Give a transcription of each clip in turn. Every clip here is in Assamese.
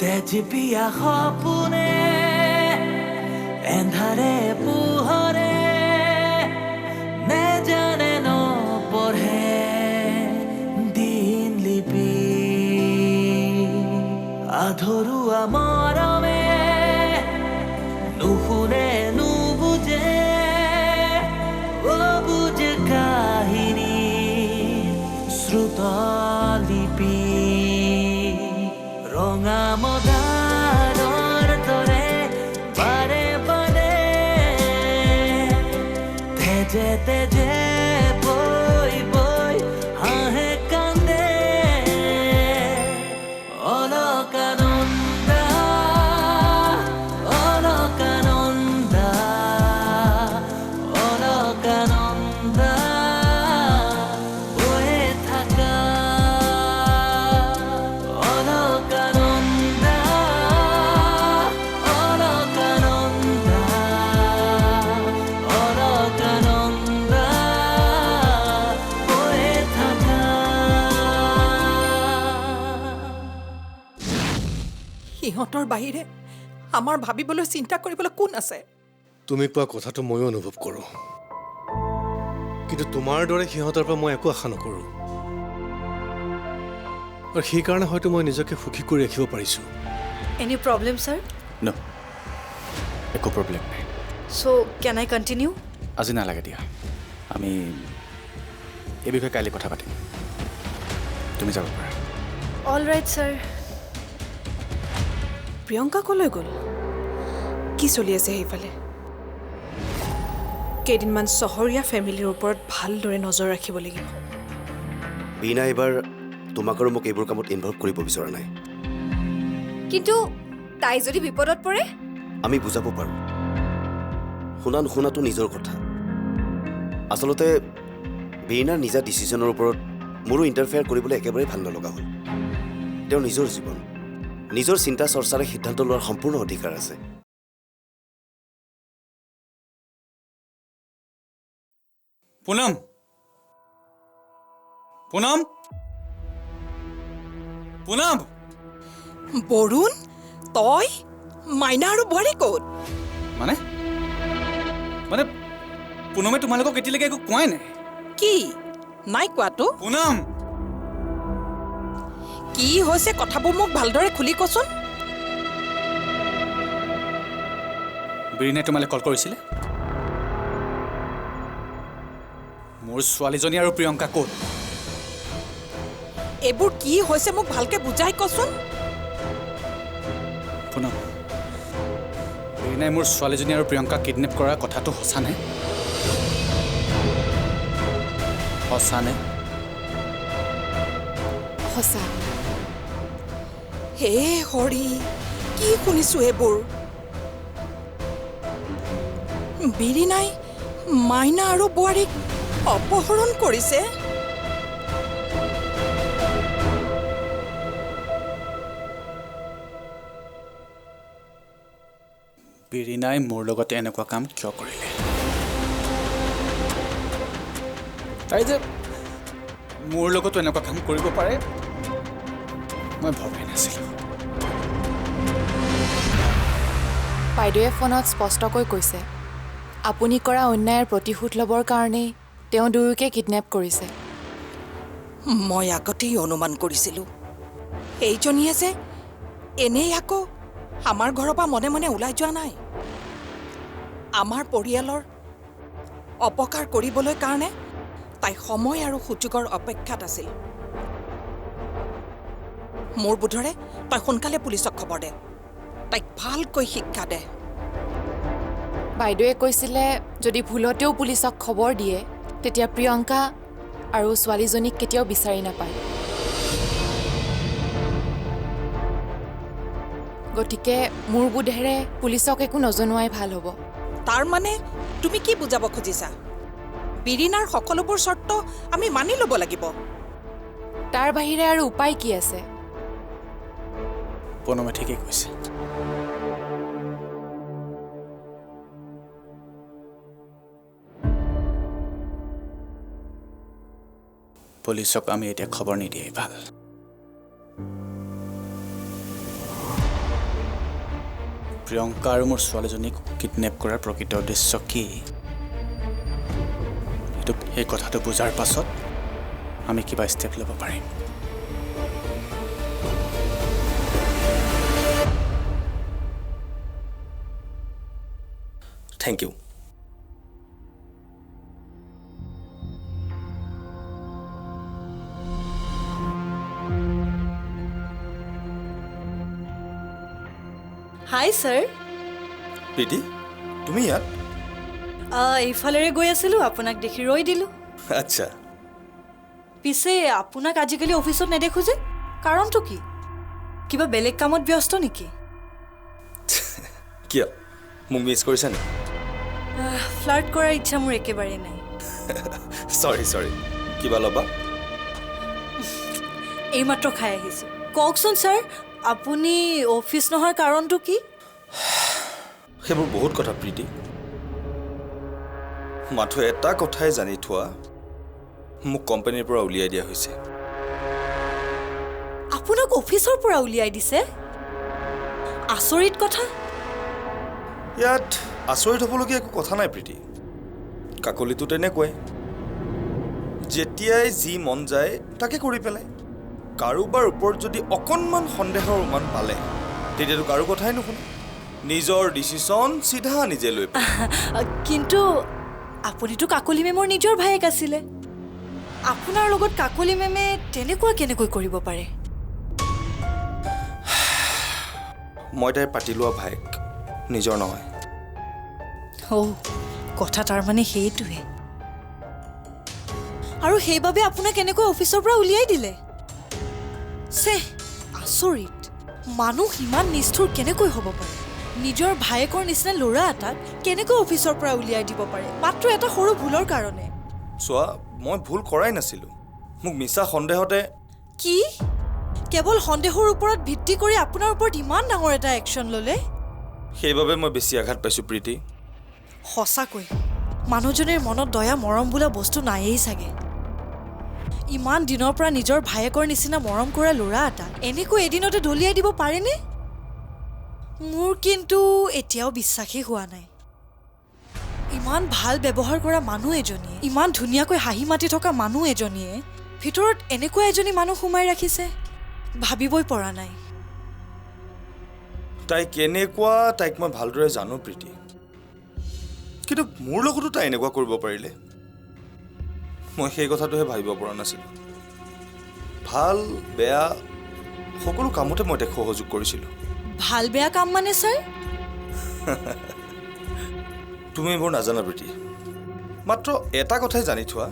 তেজ পিয়া সপোনে এন্ধাৰে পোহৰে নেজানে নপঢ়ে দিন লিপি আধৰুৱা মৰমে নুশুনে নুবুজে অবুজে কাহিনী শ্ৰুত লিপি ৰঙা মদাৰৰ দৰে বাৰে বাৰে তেজে তেজে বৈ বৈ হাঁহে কান্দে অলকানন্দা অলকানন্দা অলকানন্দা বয়ে থাকা অলকানন্দা অলকানন্দা অলকানন্দা বয়ে থাকা সিহঁতৰ বাহিৰে আমাৰ ভাবিবলৈ চিন্তা কৰিবলৈ কোন আছে? তুমি কোৱা কথাটো ময়ো অনুভৱ কৰোঁ, কিন্তু তোমাৰ দৰে সিহঁতৰ পৰা মই একো আশা নকৰোঁ। আৰু সেইকাৰণে হয়তো মই নিজকে সুখী কৰি ৰাখিব পাৰিছোঁ। Any problem, sir? No, একো প্ৰব্লেম নাই। So, can I continue? আজি নালাগে দিয়া, আমি এই বিষয়ে কাইলৈ কথা পাতিম। তুমি যাব পাৰা। All right, sir. প্ৰিয়ংকা কলৈ গ'ল? কি চলি আছে সেইফালে? কেইদিনমান চহৰীয়া ফেমিলিৰ ওপৰত ভালদৰে নজৰ ৰাখিব লাগিব। বীণা এইবাৰ তোমাক আৰু মোক এইবোৰ কামত ইনভলভ কৰিব বিচৰা নাই। কিন্তু তাই যদি বিপদত পৰে? আমি বুজাব পাৰোঁ। শুনা নুশুনাটো নিজৰ কথা। আচলতে বীণাৰ নিজা ডিচিশ্যনৰ ওপৰত মোৰো ইণ্টাৰফেয়াৰ কৰিবলৈ একেবাৰে ভাল নলগা হ'ল। তেওঁৰ নিজৰ জীৱন, নিজৰ চিন্তা চৰ্চাৰে সিদ্ধান্ত লোৱাৰ সম্পূৰ্ণ অধিকাৰ আছে। পুনম, পুনম, পুনম, বৰুণ, তই মাইনা আৰু বোৱাৰী ক'ত? মানে মানে পুনমে তোমালোকক এতিয়ালৈকে একো কোৱাই নাই? কি নাই কোৱাটো? পুনম, কি হৈছে কথাবোৰ মোক ভালদৰে খুলি কচোন। বীৰণাই তোমালৈ কল কৰিছিলে? মোৰ ছোৱালীজনী আৰু প্ৰিয়ংকা ক'ত? এইবোৰ কি হৈছে মোক ভালকে বুজাই কচোন। পুনম, বীৰণাই মোৰ ছোৱালীজনী আৰু প্ৰিয়ংকাক কিডনেপ কৰাৰ কথাটো সঁচানে? সঁচানে? সঁচা। হে হৰি, কি শুনিছো এইবোৰ? বীৰিনাই মাইনা আৰু বোৱাৰীক অপহৰণ কৰিছে? বীৰণাই মোৰ লগতে এনেকুৱা কাম কিয় কৰিলে? তাই যে মোৰ লগতো এনেকুৱা কাম কৰিব পাৰে মই ভবাই নাছিলোঁ। বাইদেৱে ফোনত স্পষ্টকৈ কৈছে, আপুনি কৰা অন্যায়ৰ প্ৰতিশোধ ল'বৰ কাৰণেই তেওঁ দুয়োকে কিডনেপ কৰিছে। মই আগতেই অনুমান কৰিছিলোঁ এইজনীয়ে যে এনেই আকৌ আমাৰ ঘৰৰ পৰা মনে মনে ওলাই যোৱা নাই। আমাৰ পৰিয়ালৰ অপকাৰ কৰিবলৈ কাৰণে তাই সময় আৰু সুযোগৰ অপেক্ষাত আছিল। মোৰ বোধৰে তই সোনকালে পুলিচক খবৰ দে, তাইক ভালকৈ শিক্ষা দে। বাইদেৱে কৈছিলে যদি ভুলতেও পুলিচক খবৰ দিয়ে তেতিয়া প্ৰিয়ংকা আৰু ছোৱালীজনীক কেতিয়াও বিচাৰি নাপায়। গতিকে মোৰ বোধেৰে পুলিচক একো নজনোৱাই ভাল হ'ব। তাৰ মানে তুমি কি বুজাব খুজিছা? বীৰিনাৰ সকলোবোৰ চৰ্ত আমি মানি ল'ব লাগিব। তাৰ বাহিৰে আৰু উপায় কি আছে? পুনমে ঠিকেই কৈছে। পুলিচক আমি এতিয়া খবৰ নিদিয়েই ভাল। প্ৰিয়ংকা আৰু মোৰ ছোৱালীজনীক কিডনেপ কৰাৰ প্ৰকৃত উদ্দেশ্য কি এই কথাটো বুজাৰ পাছত আমি কিবা ষ্টেপ ল'ব পাৰিম। Thank you. Hi sir. Preeti তুমি ইয়াত? এইফালেৰে গৈ আছিলোঁ, আপোনাক দেখি ৰৈ দিলোঁ। আচ্ছা, পিছে আপোনাক আজিকালি অফিচত নেদেখোঁ যে, কাৰণটো কি? কিবা বেলেগ কামত ব্যস্ত নেকি? কিয় মোক মিছ কৰিছা নে? ফ্লাৰ্ট কৰাৰ ইচ্ছা মোৰ একেবাৰে নাই। চৰি কিবা ল'বা? এইমাত্ৰ খাই আহিছোঁ। কওকচোন ছাৰ, আপুনি অফিচ নোহোৱাৰ কাৰণটো কি? সেইবোৰ বহুত কথা প্ৰীতি, মাথো এটা কথাই জানি থোৱা, মোক কোম্পানীৰ পৰা উলিয়াই দিয়া হৈছে। আপোনাক অফিচৰ পৰা উলিয়াই দিছে? আচৰিত কথা। ইয়াত আচৰিত হ'বলগীয়া একো কথা নাই প্ৰীতি, কাকলিটো তেনেকুৱাই, যেতিয়াই যি মন যায় তাকে কৰি পেলায়। কাৰোবাৰ ওপৰত যদি অকণমান সন্দেহৰ উমান পালে তেতিয়াতো কাৰো কথাই নুশুনে, নিজৰ ডিচিশ্যন চিধা নিজে লৈ পায়। কিন্তু আপুনিতো কাকলি মেমৰ নিজৰ ভায়েক আছিলে, আপোনাৰ লগত কাকলি মেমে তেনেকুৱা কেনেকৈ কৰিব পাৰে? মই তাইৰ পাতি লোৱা ভায়েক, নিজৰ নহয়। কথা তাৰমানে সেইটোৱে। আৰু সেইবাবে আপোনাক কেনেকৈ অফিচৰ পৰা উলিয়াই দিলে? আচৰিত, মানুহ ইমান নিষ্ঠুৰ কেনেকৈ হ'ব পাৰে? নিজৰ ভায়েকৰ নিচিনা ল'ৰা এটাক কেনেকৈ অফিচৰ পৰা উলিয়াই দিব পাৰে মাত্ৰ এটা সৰু ভুলৰ কাৰণে? চোৱা, মই ভুল কৰাই নাছিলোঁ, মোক মিছা সন্দেহতে। কি কেৱল সন্দেহৰ ওপৰত ভিত্তি কৰি আপোনাৰ ওপৰত ইমান ডাঙৰ এটা একশ্যন ল'লে? সেইবাবে মই বেছি আঘাত পাইছোঁ প্ৰীতি। সঁচাকৈ মানুহজনীৰ মনত দয়া মৰম বোলা বস্তু নায়েই চাগে। ইমান দিনৰ পৰা নিজৰ ভায়েকৰ নিচিনা মৰম কৰা ল'ৰা এটা এনেকৈ এদিনতে দলিয়াই দিব পাৰেনে? মোৰ কিন্তু এতিয়াও বিশ্বাসেই হোৱা নাই। ইমান ভাল ব্যৱহাৰ কৰা মানুহ এজনীয়ে, ইমান ধুনীয়াকৈ হাঁহি মাতি থকা মানুহ এজনীয়ে ভিতৰত এনেকুৱা এজনী মানুহ সোমাই ৰাখিছে, ভাবিবই পৰা নাই। তাই কেনেকুৱা তাইক মই ভালদৰে জানো প্ৰীতি, কিন্তু মোৰ লগতো তাই এনেকুৱা কৰিব পাৰিলে? মই সেই কথাটোহে ভাবিব পৰা নাছিলোঁ। ভাল বেয়া সকলো কামতে মই তাইক সহযোগ কৰিছিলোঁ। ভাল বেয়া কাম মানে ছাৰ? তুমি এইবোৰ নাজানা প্ৰীতি, মাত্ৰ এটা কথাই জানি থোৱা,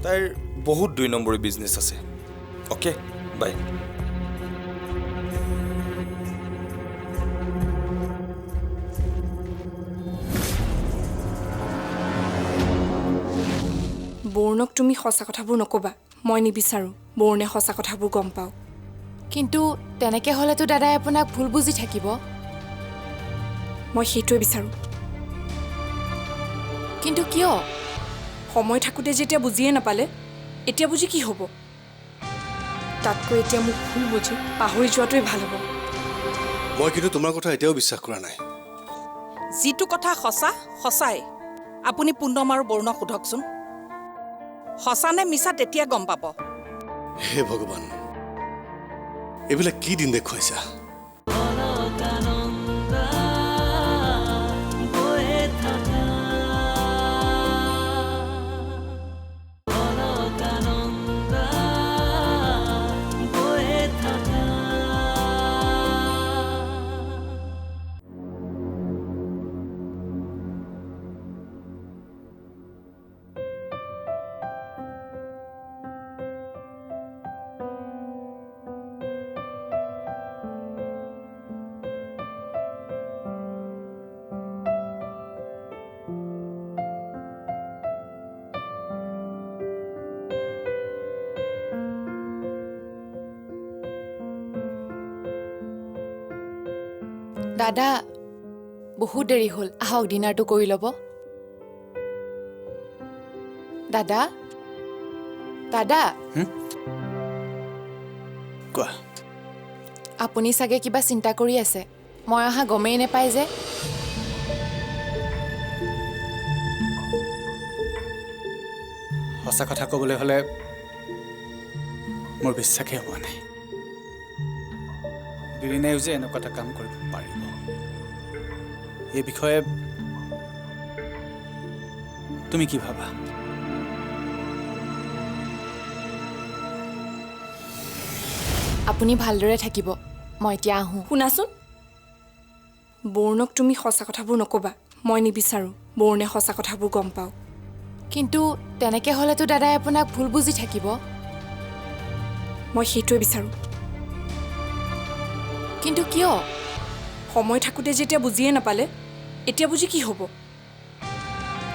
তাইৰ বহুত 2 নম্বৰী বিজনেছ আছে। অ'কে, বাই। বৰুণক তুমি সঁচা কথাবোৰ নক'বা, মই নিবিচাৰোঁ বৰুণে সঁচা কথাবোৰ গম পাওঁ। কিন্তু তেনেকৈ হ'লেতো দাদাই আপোনাক ভুল বুজি থাকিব। মই সেইটোৱে বিচাৰোঁ। কিন্তু কিয়? সময় থাকোঁতে যেতিয়া বুজিয়ে নাপালে, এতিয়া বুজি কি হ'ব? তাতকৈ এতিয়া মোক ভুল বুজি পাহৰি যোৱাটোৱে ভাল হ'ব। মই কিন্তু তোমাৰ কথা এতিয়াও বিশ্বাস কৰা নাই। যিটো কথা সঁচা সঁচাই। আপুনি পুনম আৰু বৰুণক সোধকচোন, সঁচা নে মিছা তেতিয়া গম পাব। হে ভগৱান, এইবিলাক কি দিন দেখুৱাইছা? দাদা, বহুত দেৰি হ'ল, আহক ডিনাৰটো কৰি ল'ব। দাদা দাদা কোৱা। আপুনি চাগে কিবা চিন্তা কৰি আছে। মই অহা গমেই নাপায় যে। সঁচা কথা ক'বলৈ হ'লে মোৰ বিশ্বাসেই হোৱা নাই বীৰিনাইও যে এনেকুৱা এটা কাম কৰিব পাৰিব। এই বিষয়ে তুমি কি ভাবা? আপুনি ভালদৰে থাকিব, মই এতিয়া আহোঁ। শুনাচোন, বৰুণক তুমি সঁচা কথাবোৰ নক'বা। মই নিবিচাৰোঁ বৰুণে সঁচা কথাবোৰ গম পাওঁ। কিন্তু তেনেকৈ হ'লেতো দাদাই আপোনাক ভুল বুজি থাকিব। মই সেইটোৱে বিচাৰোঁ। কিন্তু কিয়? সময় থাকোঁতে যেতিয়া বুজিয়ে নাপালে, এতিয়া বুজি কি হ'ব?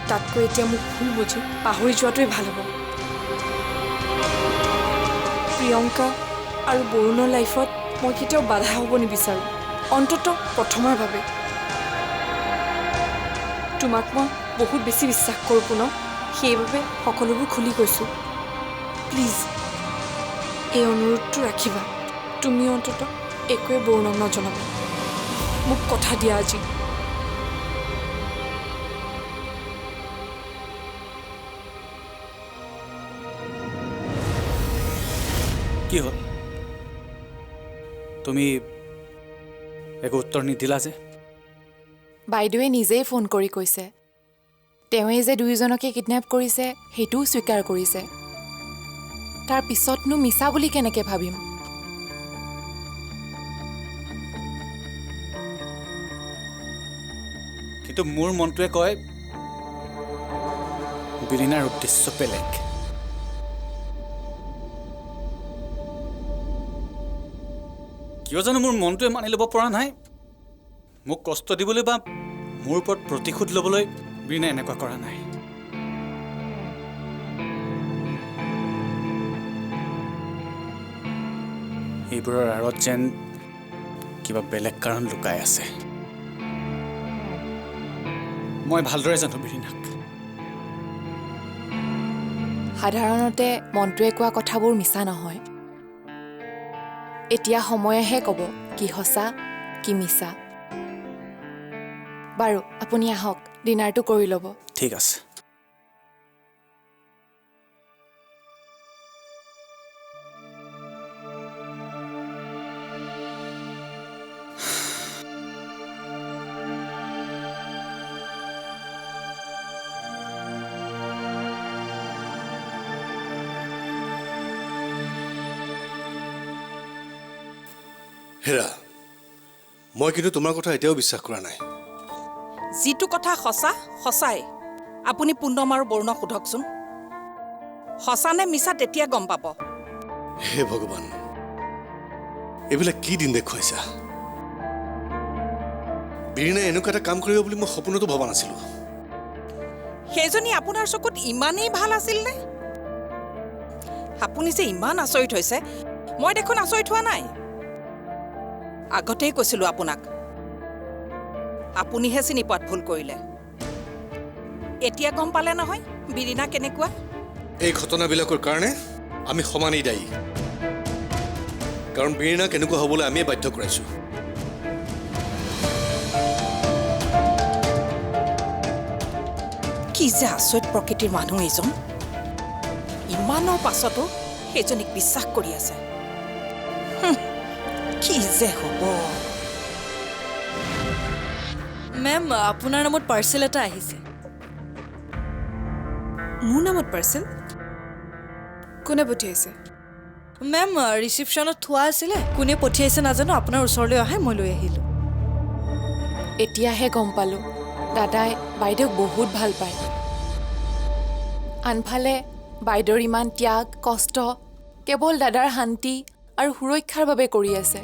তাতকৈ এতিয়া মোক ভুল বুজি পাহৰি যোৱাটোৱে ভাল হ'ব। প্ৰিয়ংকা আৰু বৰুণৰ লাইফত মই কেতিয়াও বাধা হ'ব নিবিচাৰোঁ, অন্ততঃ প্ৰথমৰ বাবে। তোমাক মই বহুত বেছি বিশ্বাস কৰোঁ পুনম, সেইবাবে সকলোবোৰ খুলি কৈছোঁ। প্লিজ এই অনুৰোধটো ৰাখিবা। তুমি অন্ততঃ একোৱে বৰুণক নজনাবা। মোক কথা দিয়া আজি। কি হ'ল? তুমি একো উত্তৰ নিদিলা যে? বাইদেৱে নিজেই ফোন কৰি কৈছে, তেওঁৱেই যে দুয়োজনকে কিডনেপ কৰিছে সেইটোও স্বীকাৰ কৰিছে। তাৰ পিছতনো মিছা বুলি কেনেকৈ ভাবিম? কিন্তু মোৰ মনটোৱে কয় বীৰিনাৰ উদ্দেশ্য বেলেগ। কিয় জানো মোৰ মনটোৱে মানি ল'ব পৰা নাই। মোক কষ্ট দিবলৈ বা মোৰ ওপৰত প্ৰতিশোধ ল'বলৈ বীৰিনাই এনেকুৱা কৰা নাই। এইবোৰৰ আঁৰত যেন কিবা বেলেগ কাৰণ লুকাই আছে। মই ভালদৰে জানো বীৰিনাক। সাধাৰণতে মনটোৱে কোৱা কথাবোৰ মিছা নহয়। এতিয়া সময়েহে ক'ব কি সঁচা কি মিছা। বাৰু আপুনি আহক, ডিনাৰটো কৰি ল'ব। ঠিক আছে। হেৰা, মই কিন্তু তোমাৰ কথা এতিয়াও বিশ্বাস কৰা নাই। যিটো কথা সঁচা সঁচাই। আপুনি পুনম আৰু বৰুণক সোধকচোন, সঁচা নে মিছা তেতিয়া গম পাব। হে ভগৱান, এইবিলাক কি দিন দেখুৱাইছা? বীৰিনাই এনেকুৱা এটা কাম কৰিব বুলি মই সপোনতো ভবা নাছিলো। সেইজনী আপোনাৰ চকুত ইমানেই ভাল আছিল নে? আপুনি যে ইমান আচৰিত হৈছে, মই দেখোন আচৰিত হোৱা নাই। আগতেই কৈছিলোঁ আপোনাক, আপুনিহে চিনি পোৱাত ভুল কৰিলে। এতিয়া গম পালে নহয় বীৰিনা কেনেকুৱা। এই ঘটনাবিলাকৰ কাৰণে আমি সমানেই দায়ী। কাৰণ বীৰিনা কেনেকুৱা হ'বলৈ আমিয়ে বাধ্য কৰাইছোঁ। কি যে আচৰিত প্ৰকৃতিৰ মানুহ এইজন। ইমানৰ পাছতো সেইজনীক বিশ্বাস কৰি আছে। কি যে হ'ব। মেম, আপোনাৰ নামত পাৰ্চেল এটা আহিছে। মোৰ নামত পাৰ্চেল? কোনে পঠিয়াইছে? মেম, ৰিচিপশ্যনত থোৱা আছিলে। কোনে পঠিয়াইছে নাজানো, আপোনাৰ ওচৰলৈ অহাই মই লৈ আহিলোঁ। এতিয়াহে গম পালোঁ দাদাই বাইদেউক বহুত ভাল পায়। আনফালে বাইদেউৰ ইমান ত্যাগ কষ্ট কেৱল দাদাৰ শান্তি আৰু সুৰক্ষাৰ বাবে কৰি আছে।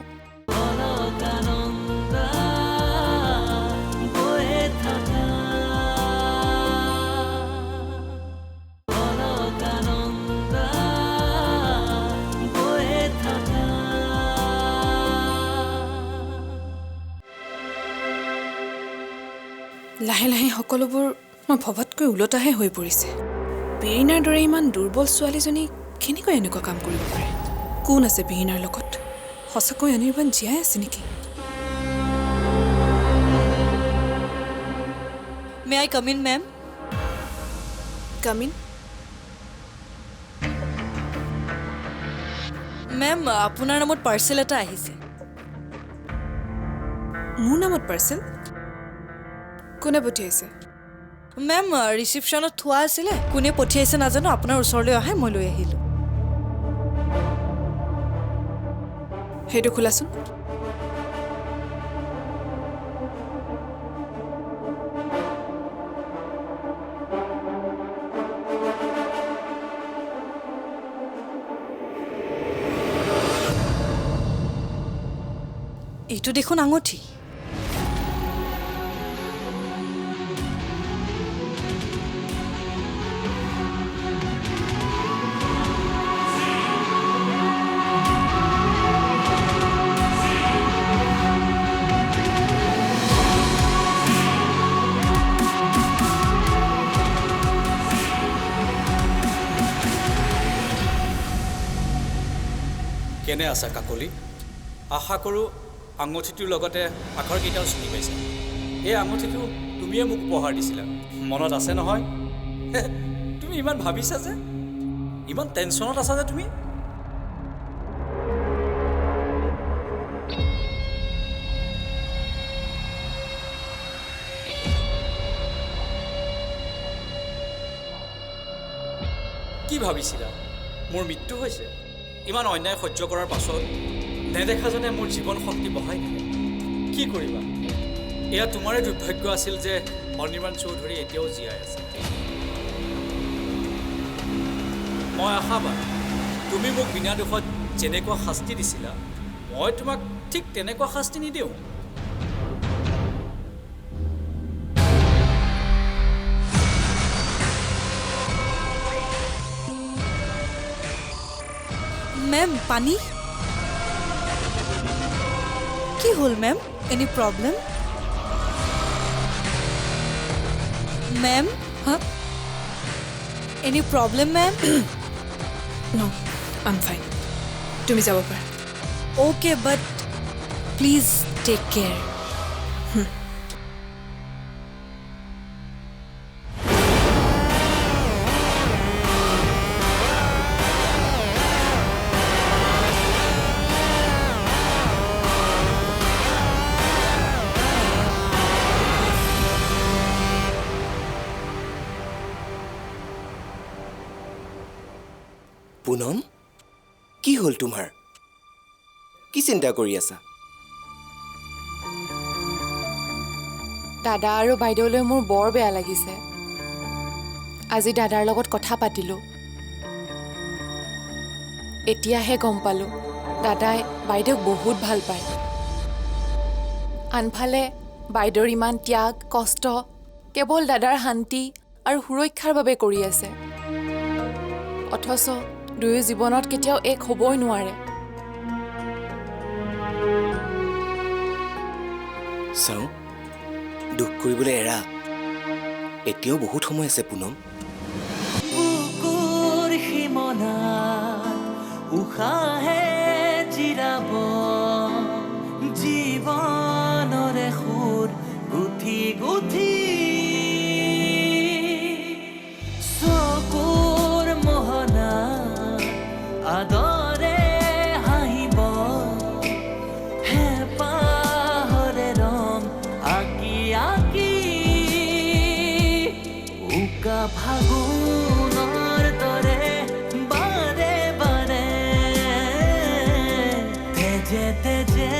লাহে লাহে সকলোবোৰ মই ভবাতকৈ ওলোটাহে হৈ পৰিছে। বীৰিনাৰ দৰে ইমান দুৰ্বল ছোৱালীজনী কেনেকৈ এনেকুৱা কাম কৰিব পাৰে? কোন আছে বীৰিনাৰ লগত? সঁচাকৈ অনিৰ্বাণ জীয়াই আছে নেকি? May I come in ma'am? Come in. Ma'am, আপোনাৰ নামত পাৰ্চেল এটা আহিছে। মোৰ নামত পাৰ্চেল? কোনে পঠিয়াইছে? মেম, ৰিচিপশ্যনত থোৱা আছিলে, কোনে পঠিয়াইছে নাজানো, আপোনাৰ ওচৰলৈ অহাই মই লৈ আহিলোঁ। সেইটো খোলাচোন। এইটো দেখোন আঙুঠি। কেনে আছা কাকলি? আশা কৰোঁ আঙুঠিটোৰ লগতে আখৰকেইটাও চিনি পাইছা। এই আঙুঠিটো তুমিয়ে মোক উপহাৰ দিছিলা, মনত আছে নহয়? তুমি ইমান ভাবিছা যে, ইমান টেনশ্যনত আছা যে তুমি? কি ভাবিছিলা মোৰ মৃত্যু হৈছে? ইমান অন্যায় সহ্য কৰাৰ পাছত নেদেখাজনে মোৰ জীৱন শক্তি বঢ়াই দিলে। কি কৰিবা, এয়া তোমাৰে দুৰ্ভাগ্য আছিল যে অনিৰ্বাণ চৌধুৰী এতিয়াও জীয়াই আছে। মই আশাবাদ তুমি মোক বিনা দোষত যেনেকুৱা শাস্তি দিছিলা, মই তোমাক ঠিক তেনেকুৱা শাস্তি নিদিওঁ। মেম, পানী? কি হ'ল মেম? Any problem? মেম, হা? Any problem ma'am? ন, আই এম ফাইন। তুমি যাব পাৰা। Okay, but please take care. Poonam, কি হ'ল তোমাৰ? কি চিন্তা কৰি আছা? দাদা আৰু বাইদেউলৈ মোৰ বৰ বেয়া লাগিছে। আজি দাদাৰ লগত কথা পাতিলোঁ, এতিয়াহে গম পালোঁ দাদাই বাইদেউক বহুত ভাল পায়। আনফালে বাইদেউৰ ইমান ত্যাগ কষ্ট কেৱল দাদাৰ শান্তি আৰু সুৰক্ষাৰ বাবে কৰি আছে, অথচ দুয়ো জীৱনত কেতিয়াও এক হ'বই নোৱাৰে। চাওঁ, দুখ কৰিবলৈ এৰা, এতিয়াও বহুত সময় আছে পুনম। বুকুৰ সীমনাত উশাহে জিৰাব, জীৱনৰে সুৰ গুঠি গুঠি চকুৰ মোহনা আদৰে হাঁহিব, হেঁপাহৰে ৰং আঁকি আঁকি উকা ফাগুনৰ দৰে বাৰে বাৰে তেজে তেজে